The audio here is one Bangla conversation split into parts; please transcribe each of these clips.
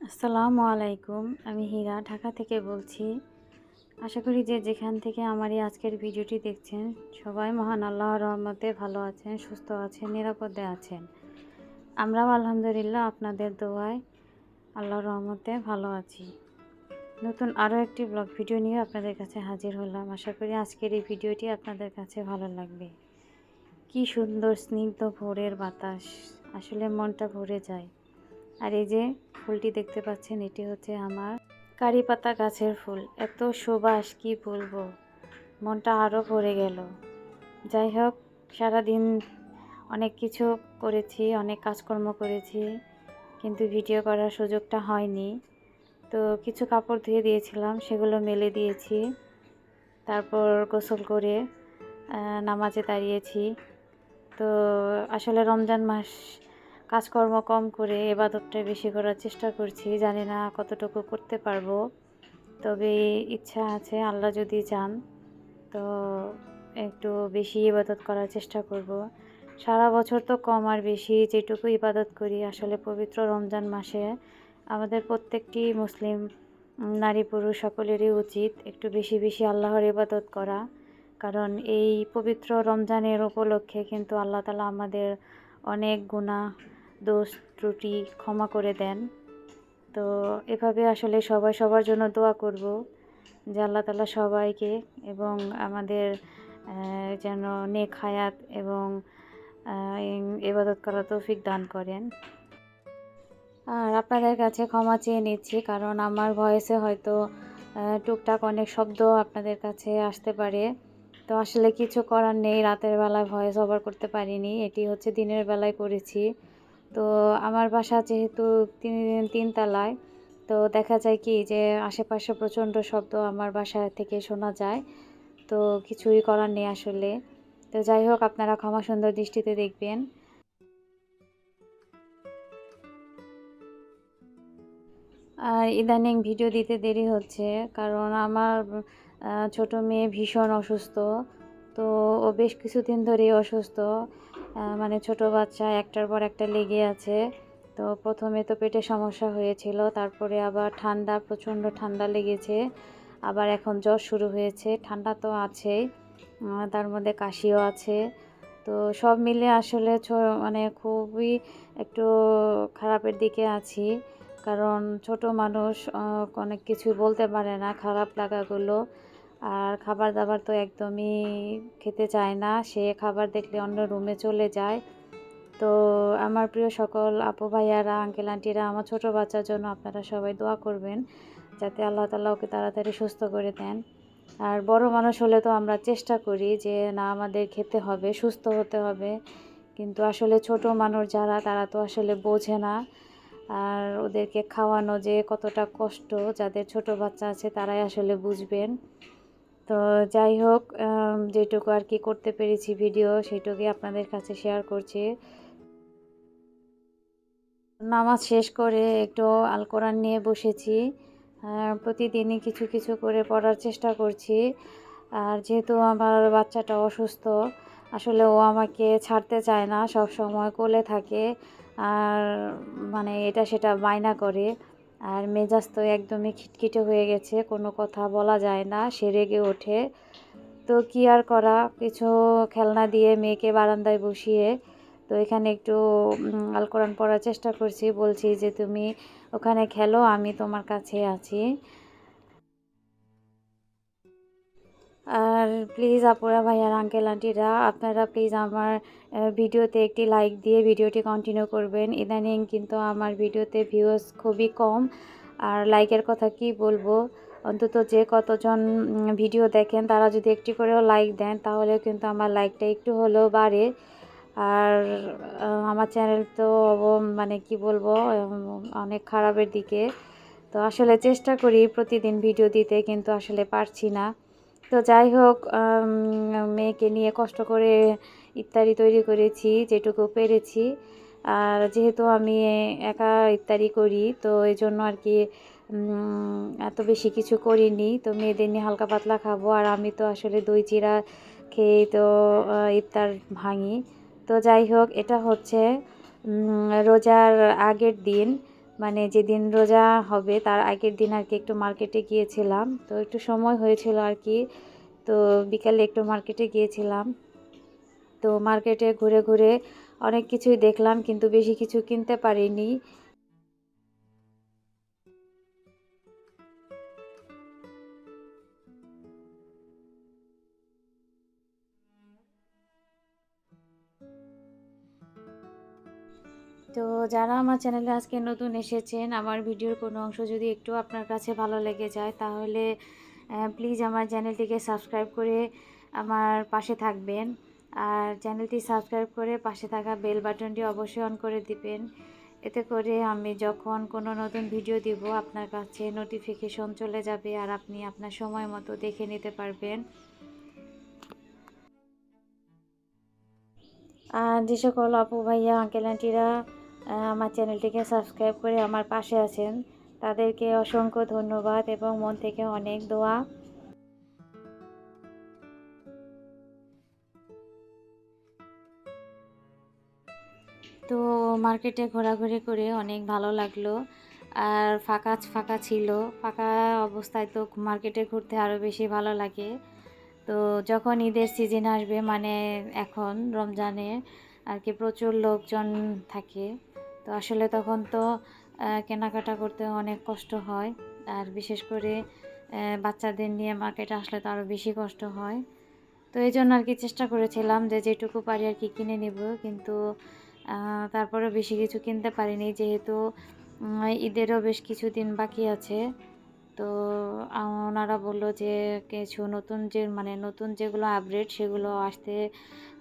আসসালামু আলাইকুম। আমি হীরা ঢাকা থেকে বলছি। আশা করি যে যেখান থেকে আমার এই আজকের ভিডিওটি দেখছেন সবাই মহান আল্লাহর রহমতে ভালো আছেন, সুস্থ আছেন, নিরাপদে আছেন। আমরাও আলহামদুলিল্লাহ আপনাদের দোয়ায় আল্লাহর রহমতে ভালো আছি। নতুন আরও একটি ব্লগ ভিডিও নিয়ে আপনাদের কাছে হাজির হলাম। আশা করি আজকের এই ভিডিওটি আপনাদের কাছে ভালো লাগবে। কি সুন্দর স্নিগ্ধ ভোরের বাতাস, আসলে মনটা ভরে যায়। আর এই যে ফুলটি দেখতে পাচ্ছেন, এটি হচ্ছে আমার কারি পাতা গাছের ফুল। এত সুবাস কি বলবো, মনটা আরও ভরে গেল। যাই হোক, সারাদিন অনেক কিছু করেছি, অনেক কাজকর্ম করেছি, কিন্তু ভিডিও করার সুযোগটা হয়নি। তো কিছু কাপড় ধুয়ে দিয়েছিলাম, সেগুলো মেলে দিয়েছি। তারপর গোসল করে নামাজে দাঁড়িয়েছি। তো আসলে রমজান মাস, কাজকর্ম কম করে ইবাদতটা বেশি করার চেষ্টা করছি। জানি না কতটুকু করতে পারবো, তবে ইচ্ছা আছে, আল্লাহ যদি চান তো একটু বেশি ইবাদত করার চেষ্টা করব। সারা বছর তো কম আর বেশি যেটুকু ইবাদত করি, আসলে পবিত্র রমজান মাসে আমাদের প্রত্যেকটি মুসলিম নারী পুরুষ সকলেরই উচিত একটু বেশি বেশি আল্লাহর ইবাদত করা। কারণ এই পবিত্র রমজানের উপলক্ষে কিন্তু আল্লাহ তাআলা আমাদের অনেক গুনাহ, দোষ ত্রুটি ক্ষমা করে দেন। তো এভাবে আসলে সবাই সবার জন্য দোয়া করব যে আল্লাহ তাআলা সবাইকে এবং আমাদের যেন নেক হায়াত এবং ইবাদত করার তৌফিক দান করেন। আর আপনাদের কাছে ক্ষমা চেয়ে নিচ্ছি, কারণ আমার ভয়েসে হয়তো টুকটাক অনেক শব্দ আপনাদের কাছে আসতে পারে। তো আসলে কিছু করার নেই, রাতের বেলায় ভয়েস ওভার করতে পারিনি, এটি হচ্ছে দিনের বেলায় করেছি। তো আমার বাসা যেহেতু তিন তলায়, তো দেখা যায় কি যে আশেপাশে প্রচণ্ড শব্দ আমার বাসা থেকে শোনা যায়। তো কিছুই করার নেই আসলে। তো যাই হোক, আপনারা ক্ষমা সুন্দর দৃষ্টিতে দেখবেন। আর ইদানিং ভিডিও দিতে দেরি হচ্ছে, কারণ আমার ছোট মেয়ে ভীষণ অসুস্থ। তো ও বেশ কিছুদিন ধরেই অসুস্থ, মানে ছোট বাচ্চা একটার পর একটা লেগে আছে। তো প্রথমে তো পেটে সমস্যা হয়েছিল, তারপরে আবার ঠান্ডা, প্রচণ্ড ঠান্ডা লেগেছে, আবার এখন জ্বর শুরু হয়েছে, ঠান্ডা তো আছেই, তার মধ্যে কাশিও আছে। তো সব মিলে আসলে মানে খুবই একটু খারাপের দিকে আছি। কারণ ছোট মানুষ অনেক কিছু বলতে পারে না, খারাপ লাগাগুলো। আর খাবার দাবার তো একদমই খেতে চায় না, সে খাবার দেখলে অন্য রুমে চলে যায়। তো আমার প্রিয় সকল আপু ভাইয়ারা, আঙ্কেল আন্টিরা, আমার ছোট বাচ্চার জন্য আপনারা সবাই দোয়া করবেন যাতে আল্লাহ তাআলা ওকে তাড়াতাড়ি সুস্থ করে দেন। আর বড় মানুষ হলে তো আমরা চেষ্টা করি যে না, আমাদের খেতে হবে, সুস্থ হতে হবে, কিন্তু আসলে ছোট মানুষ যারা, তারা তো আসলে বোঝে না। আর ওদেরকে খাওয়ানো যে কতটা কষ্ট, যাদের ছোট বাচ্চা আছে তারাই আসলে বুঝবেন। তো যাই হোক, যেটুকু আর কি করতে পেরেছি ভিডিও, সেটুকুই আপনাদের কাছে শেয়ার করছি। নামাজ শেষ করে একটু আল কোরআন নিয়ে বসেছি। প্রতিদিনই কিছু কিছু করে পড়ার চেষ্টা করছি। আর যেহেতু আমার বাচ্চাটা অসুস্থ, আসলে ও আমাকে ছাড়তে চায় না, সব সময় কোলে থাকে। আর মানে এটা সেটা বায়না করে। আর মেজাজ তো একদমই খিটখিটে হয়ে গেছে, কোনো কথা বলা যায় না, সে রেগে ওঠে। তো কি আর করা, কিছু খেলনা দিয়ে মেয়েকে বারান্দায় বসিয়ে তো এখানে একটু আল কোরআন পড়ার চেষ্টা করছি। বলছি যে তুমি ওখানে খেলো, আমি তোমার কাছে আছি। আর প্লিজ আপুরা, ভাইয়ার, আঙ্কেল আন্টিরা, আপনারা প্লিজ আমার ভিডিওতে একটি লাইক দিয়ে ভিডিওটি কন্টিনিউ করবেন। ইদানিং কিন্তু আমার ভিডিওতে ভিউজ খুবই কম। আর লাইকের কথা কি বলবো, অন্তত যে কতজন ভিডিও দেখেন তারা যদি একটি করেও লাইক দেন, তাহলেও কিন্তু আমার লাইকটা একটু হলেও বাড়ে। আর আমার চ্যানেল তো মানে কি বলবো, অনেক খারাপের দিকে। তো আসলে চেষ্টা করি প্রতিদিন ভিডিও দিতে, কিন্তু আসলে পারছি না। তো যাই হোক, মেয়েকে নিয়ে কষ্ট করে ইফতারি তৈরি করেছি যেটুকু পেরেছি। আর যেহেতু আমি একা ইফতারি করি, তো এই জন্য আর কি এত বেশি কিছু করিনি। তো মেয়েদের নিয়ে হালকা পাতলা খাবো, আর আমি তো আসলে দই চিড়া খেয়ে তো ইফতার ভাঙি। তো যাই হোক, এটা হচ্ছে রোজার আগের দিন। মানে যেদিন রোজা হবে তার আগের দিন আর কি একটু মার্কেটে গিয়েছিলাম, তো একটু সময় হয়েছিল আর কি, তো বিকালে একটু মার্কেটে গিয়েছিলাম। তো মার্কেটে ঘুরে ঘুরে অনেক কিছুই দেখলাম, কিন্তু বেশি কিছু কিনতে পারিনি। তো যারা আমার চ্যানেলে আজকে নতুন এসেছেন, আমার ভিডিওর কোনো অংশ যদি একটু আপনার কাছে ভালো লেগে যায় তাহলে প্লিজ আমার চ্যানেলটিকে সাবস্ক্রাইব করে আমার পাশে থাকবেন। আর চ্যানেলটি সাবস্ক্রাইব করে পাশে থাকা বেল বাটনটি অবশ্যই অন করে দিবেন। এতে করে আমি যখন কোনো নতুন ভিডিও দিব আপনার কাছে নোটিফিকেশন চলে যাবে আর আপনি আপনার সময় মতো দেখে নিতে পারবেন। আর যে সকল আপু ভাইয়া আঙ্কেল আন্টিরা আমার চ্যানেলটিকে সাবস্ক্রাইব করে আমার পাশে আছেন, তাদেরকে অসংখ্য ধন্যবাদ এবং মন থেকে অনেক দোয়া। তো মার্কেটে ঘোরাঘুরি করে অনেক ভালো লাগলো, আর ফাঁকা ফাঁকা ছিল। ফাঁকা অবস্থায় তো মার্কেটে ঘুরতে আরও বেশি ভালো লাগে। তো যখন ঈদের সিজন আসবে, মানে এখন রমজানে আর কি প্রচুর লোকজন থাকে, তো আসলে তখন তো কেনাকাটা করতে অনেক কষ্ট হয়। আর বিশেষ করে বাচ্চাদের নিয়ে মার্কেটে আসলে তো আরও বেশি কষ্ট হয়। তো এই জন্য আর কি চেষ্টা করেছিলাম যে যেটুকু পারি আর কি কিনে নেব, কিন্তু তারপরেও বেশি কিছু কিনতে পারিনি, যেহেতু ঈদেরও বেশ কিছুদিন বাকি আছে। তো ওনারা বললো যে কিছু নতুন মানে নতুন যেগুলো আপডেট সেগুলো আসতে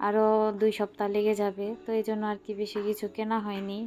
আরও 2 সপ্তাহ লেগে যাবে, তো এই জন্য আর কি বেশি কিছু কেনা হয়নি।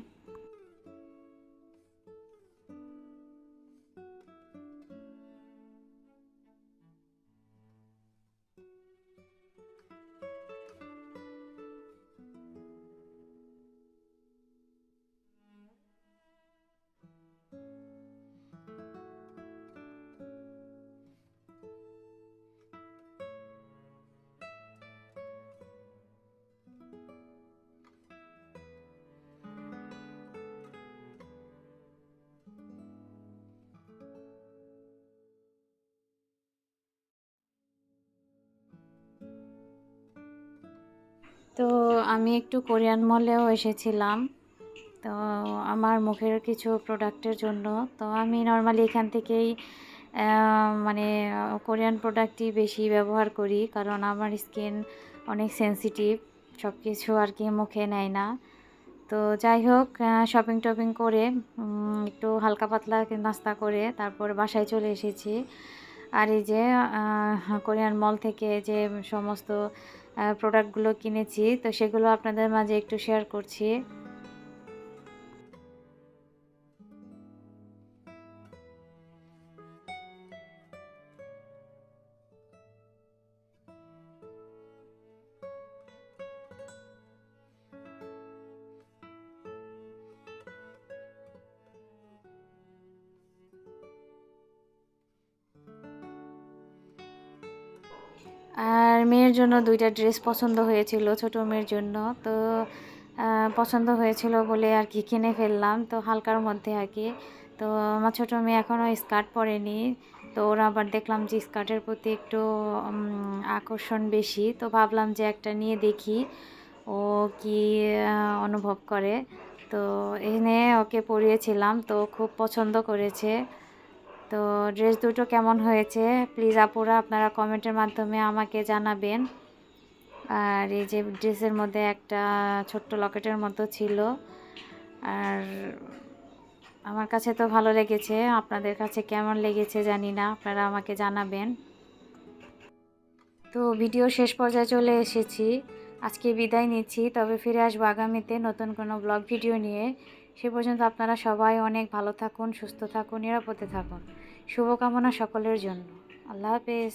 তো আমি একটু কোরিয়ান মলেও এসেছিলাম, তো আমার মুখের কিছু প্রোডাক্টের জন্য। তো আমি নর্মালি এখান থেকেই মানে কোরিয়ান প্রোডাক্টই বেশি ব্যবহার করি, কারণ আমার স্কিন অনেক সেনসিটিভ, সব কিছু আর কি মুখে নেয় না। তো যাই হোক, শপিং টপিং করে একটু হালকা পাতলা নাস্তা করে তারপর বাসায় চলে এসেছি। আর এই যে কোরিয়ান মল থেকে যে সমস্ত প্রোডাক্টগুলো কিনেছি, তো সেগুলো আপনাদের মাঝে একটু শেয়ার করছি। আর মেয়ের জন্য 2টা ড্রেস পছন্দ হয়েছিল, ছোট মেয়ের জন্য। তো পছন্দ হয়েছিল বলে আর কি কিনে ফেললাম, তো হালকার মধ্যে আর কি। তো আমার ছোটো মেয়ে এখনও স্কার্ট পরেনি, তো ওরা আবার দেখলাম যে স্কার্টের প্রতি একটু আকর্ষণ বেশি, তো ভাবলাম যে একটা নিয়ে দেখি ও কি অনুভব করে। তো এনে ওকে পরিয়েছিলাম, তো খুব পছন্দ করেছে। তো ড্রেস দুটো কেমন হয়েছে প্লিজ আপুরা আপনারা কমেন্টের মাধ্যমে আমাকে জানাবেন। আর এই যে ড্রেসের মধ্যে একটা ছোট্ট লকেটের মতো ছিল, আর আমার কাছে তো ভালো লেগেছে, আপনাদের কাছে কেমন লেগেছে জানি না, আপনারা আমাকে জানাবেন। তো ভিডিও শেষ পর্যায়ে চলে এসেছি, আজকে বিদায় নিচ্ছি, তবে ফিরে আসবো আগামীতে নতুন কোনো ব্লগ ভিডিও নিয়ে। সে পর্যন্ত আপনারা সবাই অনেক ভালো থাকুন, সুস্থ থাকুন, নিরাপদে থাকুন। শুভকামনা সকলের জন্য। আল্লাহ হাফেজ।